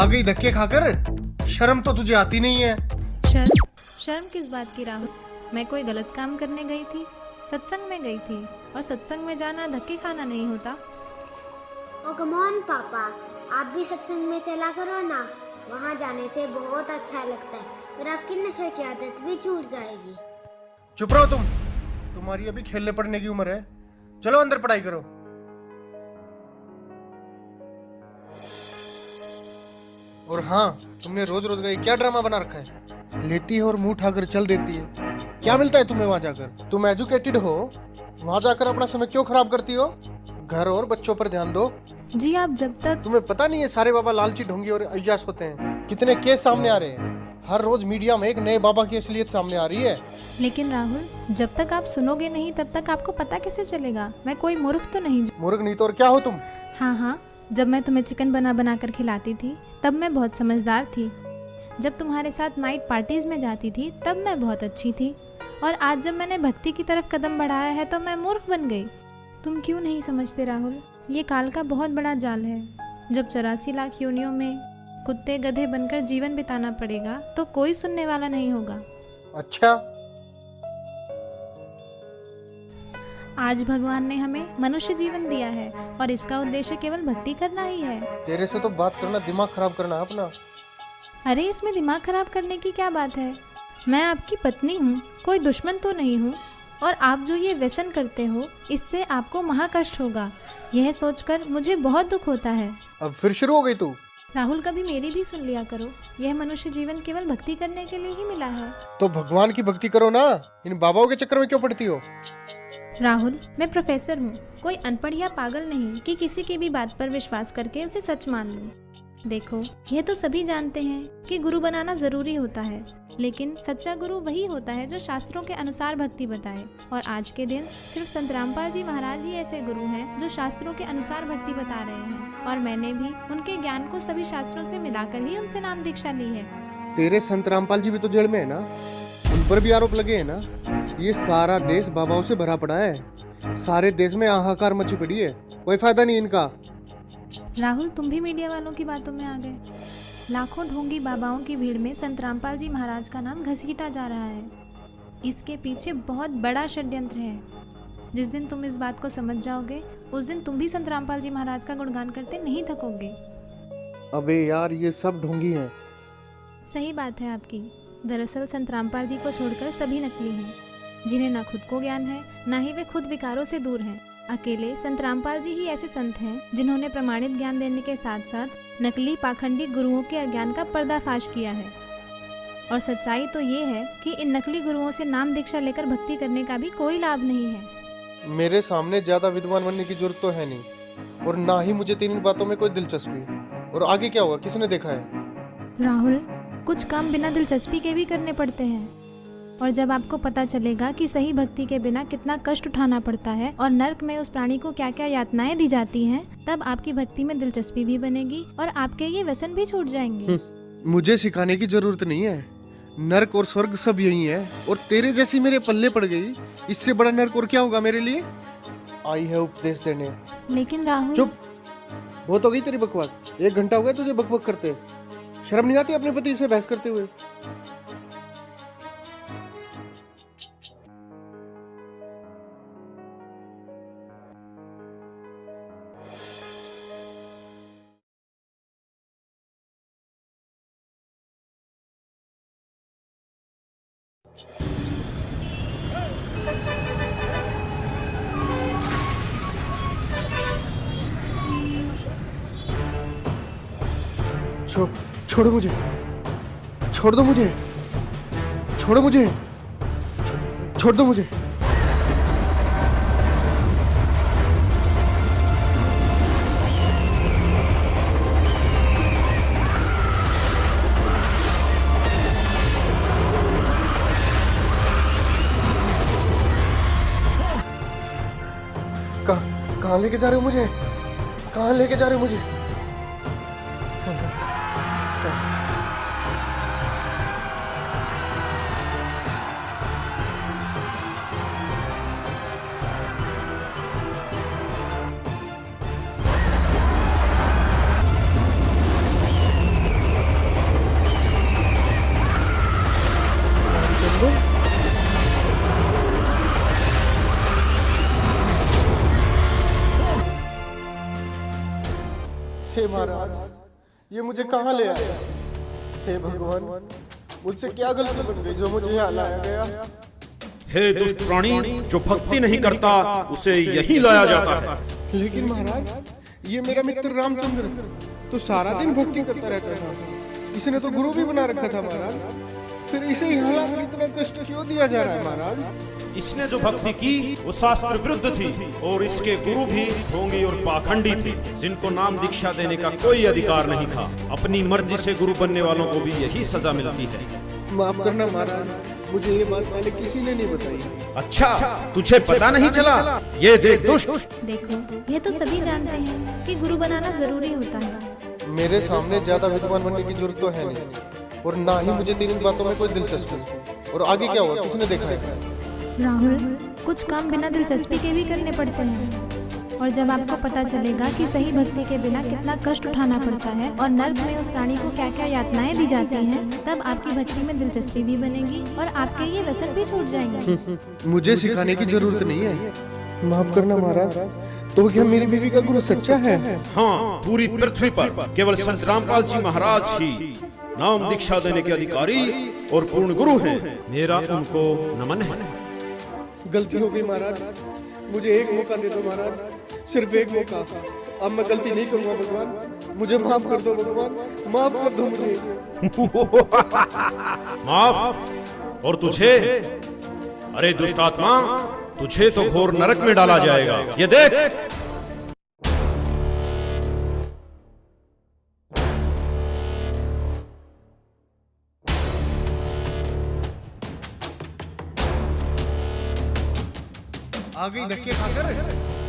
आ गई धक्के खाकर। शर्म तो तुझे आती नहीं है। शर्म? शर्म किस बात की राहुल? मैं कोई गलत काम करने गई थी? सत्संग में गई थी, और सत्संग में जाना धक्के खाना नहीं होता। ओ कम ऑन पापा, आप भी सत्संग में चला करो ना। वहाँ जाने से बहुत अच्छा लगता है और आपकी नशे की आदत भी छूट जाएगी। चुप रहो तुम। तुम्हारी अभी खेलने पड़ने की उम्र है। चलो अंदर पढ़ाई करो। और हाँ, तुमने रोज रोज का ये क्या ड्रामा बना रखा है? लेती है और मुंह उठाकर चल देती है। क्या मिलता है तुम्हें वहां जाकर? तुम एजुकेटेड हो, वहां जाकर अपना समय क्यों खराब करती हो? घर और बच्चों पर ध्यान दो। जी आप जब तक तुम्हें पता नहीं है सारे बाबा लालची ढोंगी और अय्याश होते हैं? कितने केस सामने आ रहे हैं। हर रोज मीडिया में एक नए बाबा की असलियत सामने आ रही है। लेकिन राहुल, जब तक आप सुनोगे नहीं तब तक आपको पता कैसे चलेगा? मैं कोई मूर्ख तो नहीं। मूर्ख नहीं तो और क्या हो तुम? हाँ, जब मैं तुम्हें चिकन बना कर खिलाती थी तब मैं बहुत समझदार थी। जब तुम्हारे साथ नाइट पार्टीज में जाती थी तब मैं बहुत अच्छी थी। और आज जब मैंने भक्ति की तरफ कदम बढ़ाया है तो मैं मूर्ख बन गई। तुम क्यों नहीं समझते राहुल? ये काल का बहुत बड़ा जाल है। जब 84 लाख योनियों में कुत्ते गधे बनकर जीवन बिताना पड़ेगा तो कोई सुनने वाला नहीं होगा। अच्छा, आज भगवान ने हमें मनुष्य जीवन दिया है और इसका उद्देश्य केवल भक्ति करना ही है। तेरे से तो बात करना दिमाग खराब करना है अपना। अरे इसमें दिमाग खराब करने की क्या बात है? मैं आपकी पत्नी हूँ, कोई दुश्मन तो नहीं हूँ। और आप जो ये व्यसन करते हो इससे आपको महाकष्ट होगा, यह सोचकर मुझे बहुत दुख होता है। अब फिर शुरू हो गई तू। राहुल, कभी मेरी भी सुन लिया करो। यह मनुष्य जीवन केवल भक्ति करने के लिए ही मिला है। तो भगवान की भक्ति करो ना, इन बाबाओं के चक्कर में क्यों पड़ती हो? राहुल, मैं प्रोफेसर हूँ, कोई अनपढ़ या पागल नहीं कि किसी की भी बात पर विश्वास करके उसे सच मान लूँ। देखो, यह तो सभी जानते हैं कि गुरु बनाना जरूरी होता है, लेकिन सच्चा गुरु वही होता है जो शास्त्रों के अनुसार भक्ति बताए। और आज के दिन सिर्फ संत रामपाल जी महाराज ही ऐसे गुरु हैं जो शास्त्रों के अनुसार भक्ति बता रहे हैं। और मैंने भी उनके ज्ञान को सभी शास्त्रों से मिलाकर ही उनसे नाम दीक्षा ली है। तेरे संत रामपाल जी भी तो जेल में है ना, उन पर भी आरोप लगे हैं ना। ये सारा देश बाबाओं से भरा पड़ा है। सारे देश में हाहाकार मची पड़ी है, कोई फायदा नहीं इनका। राहुल, तुम भी मीडिया वालों की बातों में आ गए। लाखों ढोंगी बाबाओं की भीड़ में संत रामपाल जी महाराज का नाम घसीटा जा रहा है। इसके पीछे बहुत बड़ा षड्यंत्र है। जिस दिन तुम इस बात को समझ जाओगे उस दिन तुम भी संत रामपाल जी महाराज का गुणगान करते नहीं थकोगे। अबे यार, ये सब ढोंगी हैं। सही बात है आपकी। दरअसल संत रामपाल जी को छोड़कर सभी नकली हैं, जिन्हें ना खुद को ज्ञान है ना ही वे खुद विकारों से दूर हैं। अकेले संत रामपाल जी ही ऐसे संत हैं जिन्होंने प्रमाणित ज्ञान देने के साथ साथ नकली पाखंडी गुरुओं के अज्ञान का पर्दाफाश किया है। और सच्चाई तो ये है कि इन नकली गुरुओं से नाम दीक्षा लेकर भक्ति करने का भी कोई लाभ नहीं है। मेरे सामने ज्यादा विद्वान बनने की जरूरत तो है नहीं, और ना ही मुझे तेरी बातों में कोई दिलचस्पी। और आगे क्या होगा किसने देखा है? राहुल, कुछ काम बिना दिलचस्पी के भी करने पड़ते हैं। और जब आपको पता चलेगा कि सही भक्ति के बिना कितना कष्ट उठाना पड़ता है और नर्क में उस प्राणी को क्या क्या यातनाएं दी जाती हैं, तब आपकी भक्ति में दिलचस्पी भी बनेगी और आपके ये व्यसन भी छूट जाएंगे। मुझे सिखाने की जरूरत नहीं है। नर्क और स्वर्ग सब यही है, और तेरे जैसी मेरे पल्ले पड़ गई, इससे बड़ा नर्क और क्या होगा मेरे लिए? आई है उपदेश देने। लेकिन राहुल, चुप, बहुत हो गई तेरी बकवास। 1 घंटा हो गया तुझे बकबक करते। शर्म नहीं आती अपने पति से बहस करते हुए? छोड़ो मुझे, छोड़ दो मुझे, छोड़ो मुझे, छोड़ दो मुझे। कहाँ लेके जा रहे हो मुझे? कहाँ लेके जा रहे हो मुझे? ये मुझे कहाँ ले आया? हे भगवान, मुझसे क्या गलती बन गई जो मुझे यहाँ लाया गया? हे दुष्ट प्राणी, जो भक्ति नहीं करता उसे यही लाया जाता है। लेकिन महाराज, ये मेरा मित्र रामचंद्र तो सारा दिन भक्ति करता रहता था। इसने तो गुरु भी बना रखा था महाराज, फिर इसे यहाँ लाकर इतना कष्ट क्यों दिया जा रहा है महाराज? इसने जो भक्ति की वो शास्त्र विरुद्ध थी और इसके गुरु भी ढोंगी और पाखंडी थे, जिनको नाम दीक्षा देने का कोई अधिकार नहीं था। अपनी मर्जी से गुरु बनने वालों को भी यही सजा मिलती है। माफ करना महाराज, मुझे ये बात पहले किसी ने नहीं बताई। अच्छा, तुझे पता नहीं चला? ये देख दुष्ट। देखो, ये तो सभी जानते हैं कि गुरु बनाना जरूरी होता है। मेरे सामने ज्यादा विद्वान बनने की जरूरत तो है नहीं, और ना ही मुझे तेरी बातों में कोई दिलचस्पी। और आगे क्या हुआ, किसने देखा है? राहुल, कुछ काम बिना दिलचस्पी के भी करने पड़ते हैं, और जब आपको पता चलेगा कि सही भक्ति के बिना कितना कष्ट उठाना पड़ता है और नर्क में उस प्राणी को क्या क्या यातनाएं दी जाती हैं, तब आपकी भक्ति में दिलचस्पी भी बनेगी और आपके ये व्यसन भी छूट जाएंगे। मुझे सिखाने की जरूरत नहीं है। माफ करना महाराज, तो क्या मेरी बीवी का गुरु सच्चा है? हाँ, पूरी पृथ्वी पर केवल संत रामपाल जी महाराज ही नाम दीक्षा देने के अधिकारी और पूर्ण गुरु हैं। मेरा उनको नमन है। गलती हो गई महाराज, मुझे एक मौका दे दो महाराज, सिर्फ एक मौका। अब मैं गलती नहीं करूंगा भगवान, मुझे माफ कर दो भगवान, माफ कर दो मुझे। माफ? और तुझे? अरे दुष्ट आत्मा, तुझे तो घोर नरक में डाला जाएगा। ये देख। आ गई धक्के खाकर,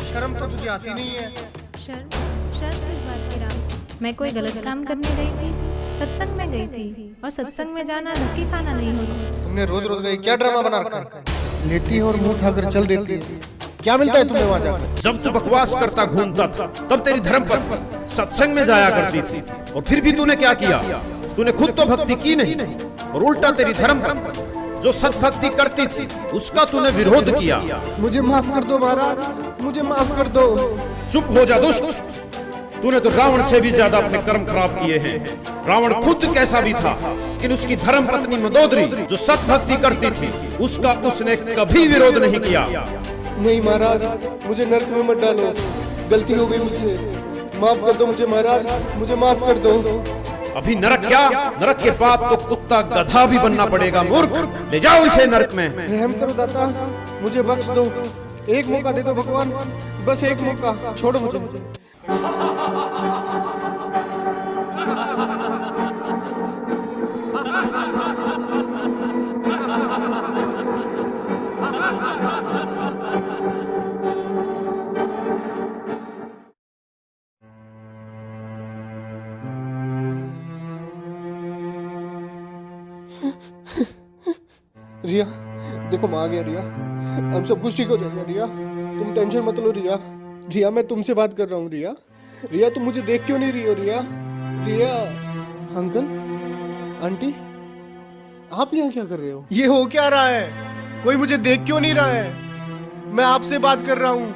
शर्म तो तुझे आती नहीं है। शर्म? शर्म किस बात की राम? मैं कोई गलत काम करने गई थी? सत्संग में गई थी, और सत्संग में जाना धक्के खाना नहीं होता। तुमने रोज रोज का ये क्या ड्रामा बना रखा है? लेती है और मुंह उठाकर चल देती है। क्या मिलता है तुम्हें वहाँ जाकर? जब तू बकवास करता घूमता था, तब तेरी धर्मपत्नी सत्संग में जाया करती थी, और फिर भी तूने क्या किया? तूने खुद तो भक्ति की नहीं, और उल्टा तेरी धर्मपत्नी जो सत्भक्ति करती थी उसका तूने विरोध किया। मुझे माफ कर दो महाराज, मुझे माफ कर दो। चुप हो जा दुष्ट। तूने तो रावण से भी ज्यादा अपने कर्म खराब किए हैं। रावण खुद कैसा भी था, लेकिन उसकी धर्म पत्नी मंदोदरी जो सत्भक्ति करती थी उसका उसने कभी विरोध नहीं किया। नहीं महाराज, मुझे नरक में मत डालो, गलती हो गई मुझसे, माफ कर दो मुझे महाराज, मुझे माफ कर दो। अभी नरक क्या, नरक के बाद तो कुत्ता गधा भी बनना पड़ेगा। मूर्ख, ले जाओ इसे नरक में। रहम करो दाता, मुझे बख्श दो, एक मौका दे दो भगवान, बस एक मौका, छोड़ो मुझे। रिया, देखो मैं आ गया रिया, अब सब कुछ ठीक हो जाएगा रिया, तुम टेंशन मत लो रिया। रिया, मैं तुमसे बात कर रहा हूँ रिया। रिया, तुम मुझे देख क्यों नहीं रही हो रिया? रिया, अंकल, आंटी, आप यहाँ क्या कर रहे हो? ये हो क्या रहा है? कोई मुझे देख क्यों नहीं रहा है? मैं आपसे बात कर रहा हूँ।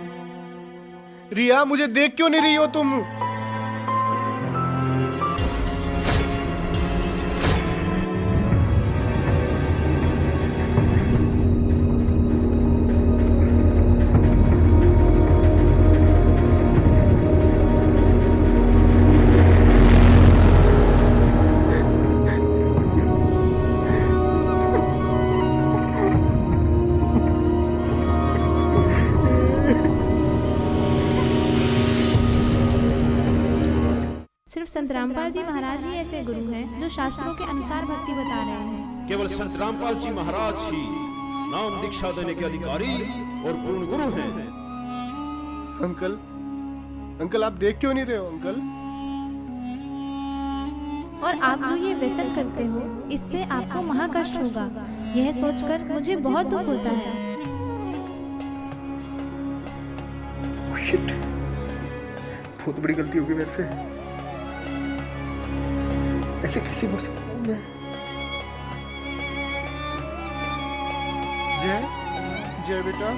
रिया, मुझे देख क्यों नहीं रही हो तुम? सिर्फ संत रामपाल जी महाराज ही ऐसे गुरु हैं जो शास्त्रों के अनुसार भक्ति बता रहे हैं। केवल संत रामपाल जी महाराज ही नाम दीक्षा देने के अधिकारी और पूर्ण गुरु हैं। अंकल, अंकल, आप देख क्यों नहीं रहे हो अंकल? और आप जो ये व्यसन करते हो इससे आपको महाकष्ट होगा, यह सोचकर मुझे बहुत दुख होता है। शिट, बहुत बड़ी गलती होगी मेरे से। ऐसे कैसे बोल सकता हूँ मैं? जय, जय बेटा।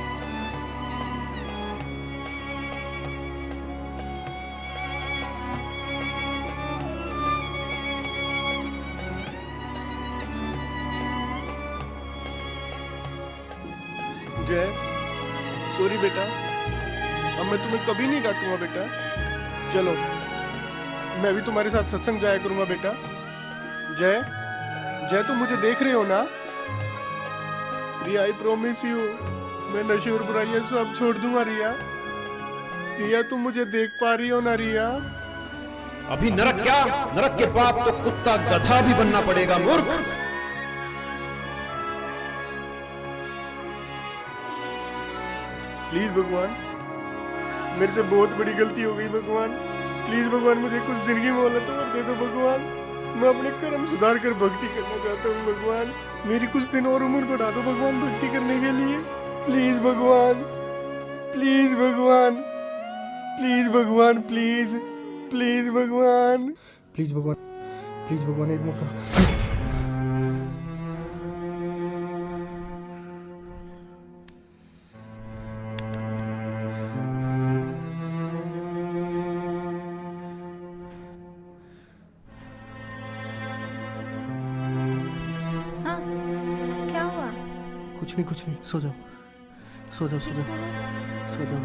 जय, सॉरी बेटा, अब मैं तुम्हें कभी नहीं डांटूंगा बेटा। चलो मैं भी तुम्हारे साथ सत्संग जाया करूंगा बेटा। जय, जय तुम मुझे देख रहे हो ना? रिया, आई प्रॉमिस यू, मैं नशे और बुराइयां सब छोड़ दूंगा रिया। रिया तुम मुझे देख पा रही हो ना रिया? अभी नरक क्या, नरक के बाप तो कुत्ता गधा भी बनना पड़ेगा मूर्ख। प्लीज भगवान, मेरे से बहुत बड़ी गलती हो गई भगवान। प्लीज भगवान, मुझे कुछ दिन की मोहलत और दे दो भगवान। मैं अपने कर्म सुधार कर भक्ति करना चाहता हूँ भगवान। मेरी कुछ दिन और उम्र बढ़ा दो भगवान भक्ति करने के लिए। प्लीज भगवान, प्लीज भगवान, प्लीज भगवान, प्लीज प्लीज भगवान, प्लीज भगवान, प्लीज भगवान, एक मौका। हाँ, क्या हुआ? कुछ नहीं, सो जाओ, सो जाओ, सो जाओ, सो जाओ।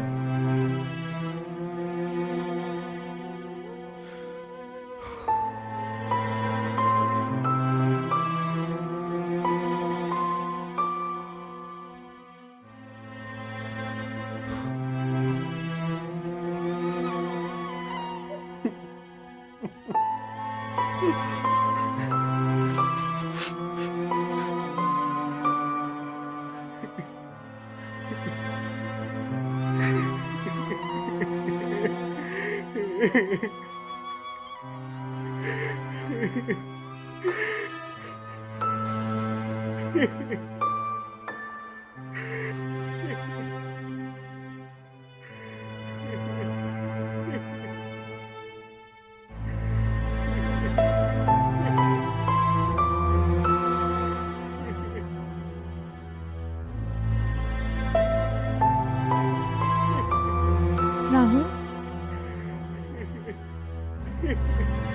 राहुल,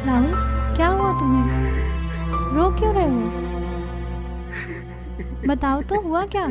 राहुल, क्या हुआ तुम्हें? रो क्यों रहे हो? बताओ तो, हुआ क्या?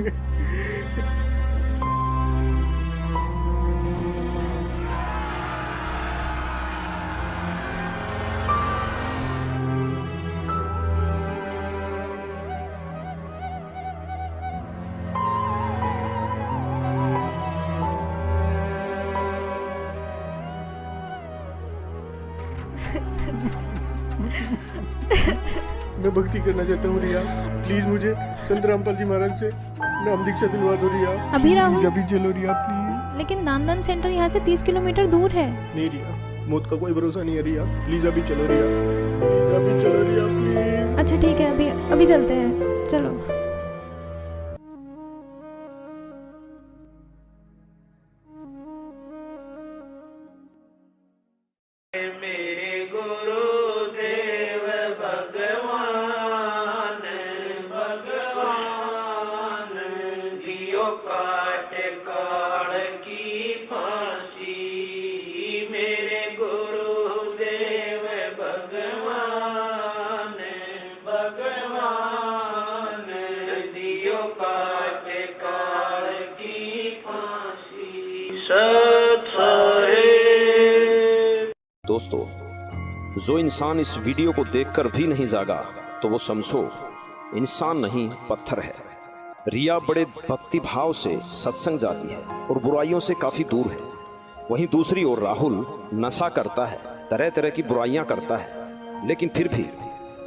मैं भक्ति करना चाहता हूँ रिया। प्लीज मुझे संत रामपाल जी महाराज से नाम दीक्षा दिलवा दो रिया। अभी राहुल? प्लीज अभी चलो रिया प्लीज। लेकिन नामदान सेंटर यहाँ से 30 किलोमीटर दूर है। नहीं रिया, मौत का कोई भरोसा नहीं है रिया। प्लीज अभी चलो रिया, प्लीज अभी चलो रिया प्लीज। अच्छा ठीक है, अभी चलते हैं, चलो। दोस्तों, जो इंसान इस वीडियो को देखकर भी नहीं जागा तो वो समझो इंसान नहीं पत्थर है। रिया बड़े भक्ति भाव से सत्संग जाती है और बुराइयों से काफी दूर है। वहीं दूसरी ओर राहुल नशा करता है, तरह तरह की बुराइयां करता है, लेकिन फिर भी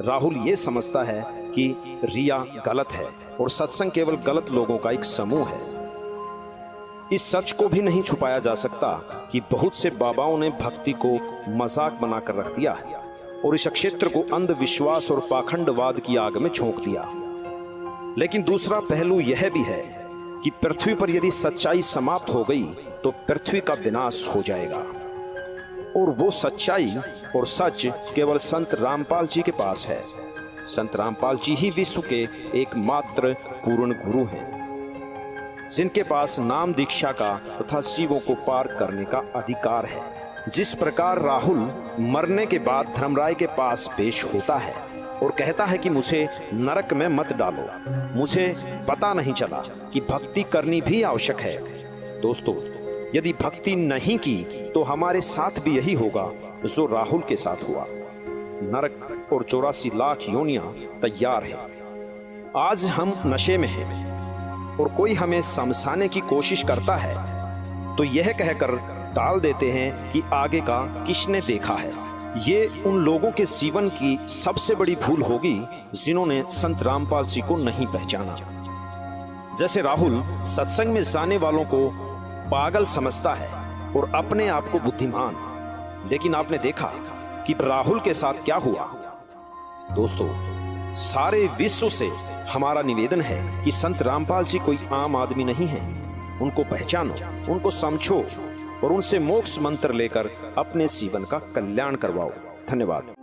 राहुल ये समझता है कि रिया गलत है और सत्संग केवल गलत लोगों का एक समूह है। इस सच को भी नहीं छुपाया जा सकता कि बहुत से बाबाओं ने भक्ति को मजाक बनाकर रख दिया है और इस क्षेत्र को अंधविश्वास और पाखंडवाद की आग में झोंक दिया। लेकिन दूसरा पहलू यह भी है कि पृथ्वी पर यदि सच्चाई समाप्त हो गई तो पृथ्वी का विनाश हो जाएगा, और वो सच्चाई और सच केवल संत रामपाल जी के पास है। संत रामपाल जी ही विश्व के एकमात्र पूर्ण गुरु हैं, जिनके पास नाम दीक्षा का तथा शिवों को पार करने का अधिकार है। जिस प्रकार राहुल मरने के बाद धर्मराय के पास पेश होता है और कहता है कि मुझे नरक में मत डालो। मुझे पता नहीं चला कि भक्ति करनी भी आवश्यक है। दोस्तों, यदि भक्ति नहीं की तो हमारे साथ भी यही होगा जो राहुल के साथ हुआ। नरक और 84 लाख योनियां तैयार हैं। आज हम नशे में हैं और कोई हमें समझाने की कोशिश करता है तो यह कहकर टाल देते हैं कि आगे का किसने देखा है। ये उन लोगों के जीवन की सबसे बड़ी भूल होगी जिन्होंने संत रामपाल जी को नहीं पहचाना। जैसे राहुल सत्संग में जाने वालों को पागल समझता है और अपने आप को बुद्धिमान, लेकिन आपने देखा कि राहुल के साथ क्या हुआ। दोस्तों, सारे विश्व से हमारा निवेदन है कि संत रामपाल जी कोई आम आदमी नहीं है। उनको पहचानो, उनको समझो और उनसे मोक्ष मंत्र लेकर अपने जीवन का कल्याण करवाओ। धन्यवाद।